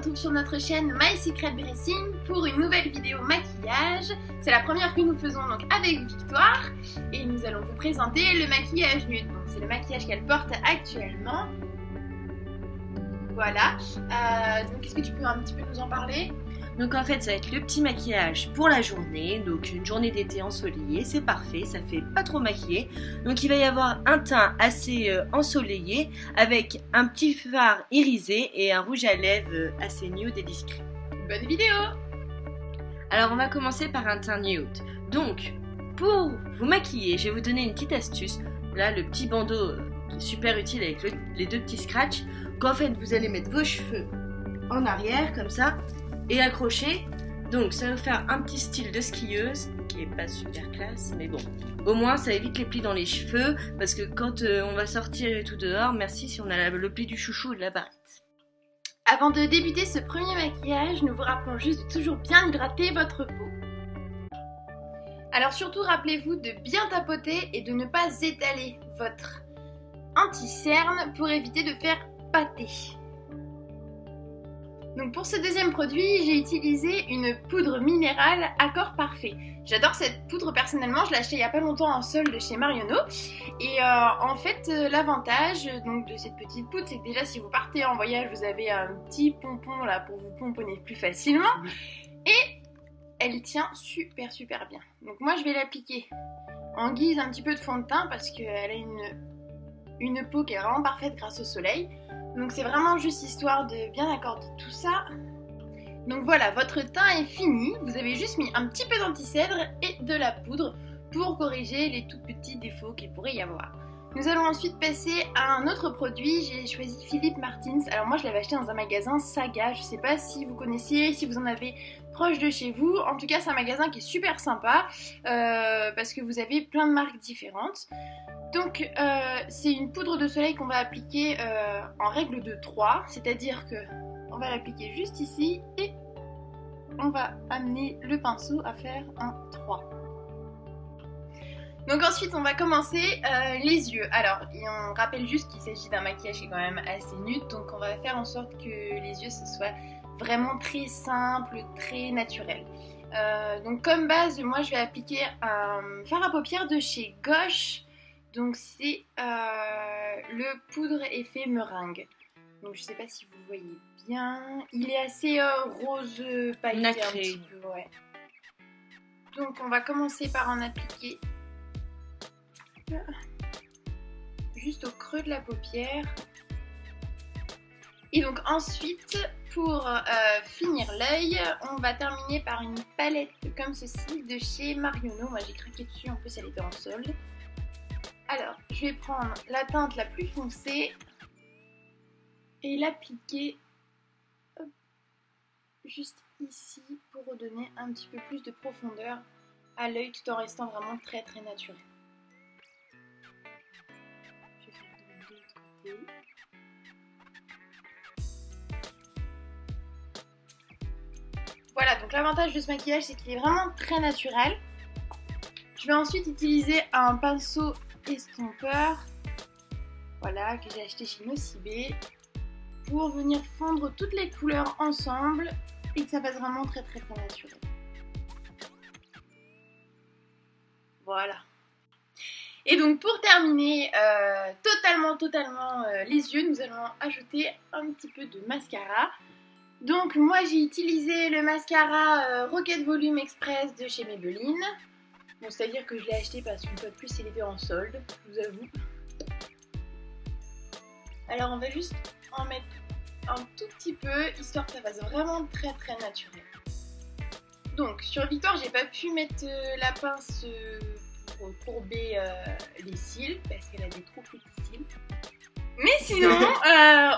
retrouve sur notre chaîne My Secret Dressing pour une nouvelle vidéo maquillage. C'est la première que nous faisons donc avec Victoire et nous allons vous présenter le maquillage nude. Donc c'est le maquillage qu'elle porte actuellement. Voilà. Donc est-ce que tu peux un petit peu nous en parler ? Donc en fait ça va être le petit maquillage pour la journée, donc une journée d'été ensoleillée, c'est parfait, ça fait pas trop maquillé. Donc il va y avoir un teint assez ensoleillé avec un petit fard irisé et un rouge à lèvres assez nude et discret. Bonne vidéo! Alors on va commencer par un teint nude. Donc pour vous maquiller, je vais vous donner une petite astuce. Là le petit bandeau qui est super utile avec les deux petits scratchs. Qu'en fait vous allez mettre vos cheveux en arrière comme ça et accrocher, donc ça va faire un petit style de skieuse qui est pas super classe, mais bon, au moins ça évite les plis dans les cheveux parce que quand on va sortir et tout dehors, merci si on a le pli du chouchou ou de la barrette. Avant de débuter ce premier maquillage, nous vous rappelons juste de toujours bien hydrater votre peau. Alors surtout rappelez-vous de bien tapoter et de ne pas étaler votre anti-cerne pour éviter de faire pâter. Donc pour ce deuxième produit, j'ai utilisé une poudre minérale Accord Parfait. J'adore cette poudre personnellement, je l'ai achetée il n'y a pas longtemps en solde chez Marionneau. Et en fait, l'avantage donc de cette petite poudre, c'est que déjà si vous partez en voyage, vous avez un petit pompon là pour vous pomponner plus facilement. Et elle tient super bien. Donc moi je vais l'appliquer en guise un petit peu de fond de teint parce qu'elle a une peau qui est vraiment parfaite grâce au soleil. Donc c'est vraiment juste histoire de bien accorder tout ça. Donc voilà, votre teint est fini. Vous avez juste mis un petit peu d'anti-cèdre et de la poudre pour corriger les tout petits défauts qu'il pourrait y avoir. Nous allons ensuite passer à un autre produit. J'ai choisi Philippe Martins. Alors moi je l'avais acheté dans un magasin Saga. Je ne sais pas si vous connaissiez, si vous en avez proche de chez vous. En tout cas c'est un magasin qui est super sympa parce que vous avez plein de marques différentes. Donc c'est une poudre de soleil qu'on va appliquer en règle de 3, c'est-à-dire que on va l'appliquer juste ici et on va amener le pinceau à faire un 3. Donc ensuite on va commencer les yeux. Alors on rappelle juste qu'il s'agit d'un maquillage qui est quand même assez nude, donc on va faire en sorte que les yeux ce soit vraiment très simple, très naturel. Donc comme base, moi je vais appliquer un fard à paupières de chez Gosh. Donc c'est le poudre effet meringue. Donc je sais pas si vous voyez bien. Il est assez rose pailleté un petit peu, ouais. Donc on va commencer par en appliquer juste au creux de la paupière. Et donc ensuite, pour finir l'œil, on va terminer par une palette comme ceci de chez Marionneau. Moi j'ai craqué dessus, en plus elle était en solde. Alors, je vais prendre la teinte la plus foncée et l'appliquer juste ici pour redonner un petit peu plus de profondeur à l'œil tout en restant vraiment très naturel. Je vais faire de l'autre côté. Voilà, donc l'avantage de ce maquillage, c'est qu'il est vraiment très naturel. Je vais ensuite utiliser un pinceau estompeur, voilà, que j'ai acheté chez Nocibé, pour venir fondre toutes les couleurs ensemble et que ça fasse vraiment très naturel. Voilà. Et donc pour terminer totalement les yeux, nous allons ajouter un petit peu de mascara. Donc moi j'ai utilisé le mascara Rocket Volume Express de chez Maybelline. Bon, c'est-à-dire que je l'ai acheté parce qu'une fois de plus, il était en solde, je vous avoue. Alors, on va juste en mettre un tout petit peu, histoire que ça fasse vraiment très naturel. Donc, sur Victoire, j'ai pas pu mettre la pince pour courber les cils, parce qu'elle a des trop petits cils. Mais sinon,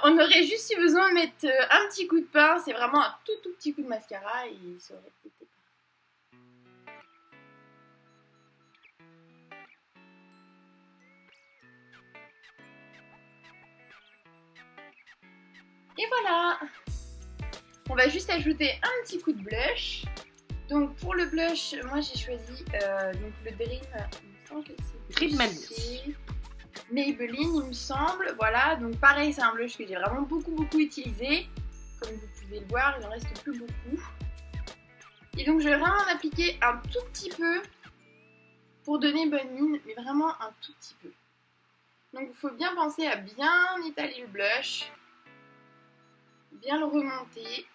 on aurait juste eu besoin de mettre un petit coup de pince, c'est vraiment un tout petit coup de mascara, et ça aurait été parfait. Et voilà! On va juste ajouter un petit coup de blush. Donc pour le blush, moi j'ai choisi donc le Dream Maybelline, il me semble. Voilà, donc pareil, c'est un blush que j'ai vraiment beaucoup utilisé. Comme vous pouvez le voir, il en reste plus beaucoup. Et donc je vais vraiment en appliquer un tout petit peu pour donner bonne mine, mais vraiment un tout petit peu. Donc il faut bien penser à bien étaler le blush, bien le remonter.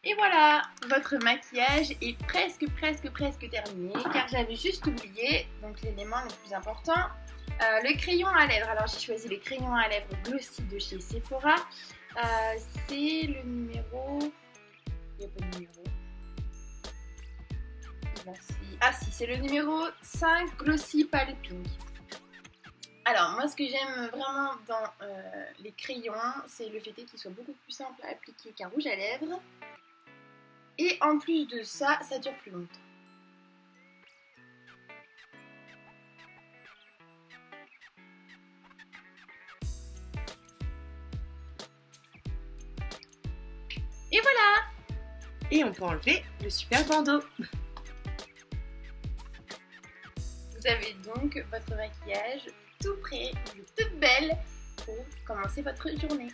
Et voilà, votre maquillage est presque terminé, car j'avais juste oublié, donc l'élément le plus important, le crayon à lèvres. Alors j'ai choisi le crayon à lèvres Glossy de chez Sephora. C'est le numéro... Il n'y a pas de numéro. Ah si, c'est le numéro 5 Glossy Pale Pink. Alors moi ce que j'aime vraiment dans les crayons, c'est le fait qu'ils soient beaucoup plus simples à appliquer qu'un rouge à lèvres. Et en plus de ça, ça dure plus longtemps. Et voilà! Et on peut enlever le super bandeau. Vous avez donc votre maquillage tout prêt, toute belle pour commencer votre journée.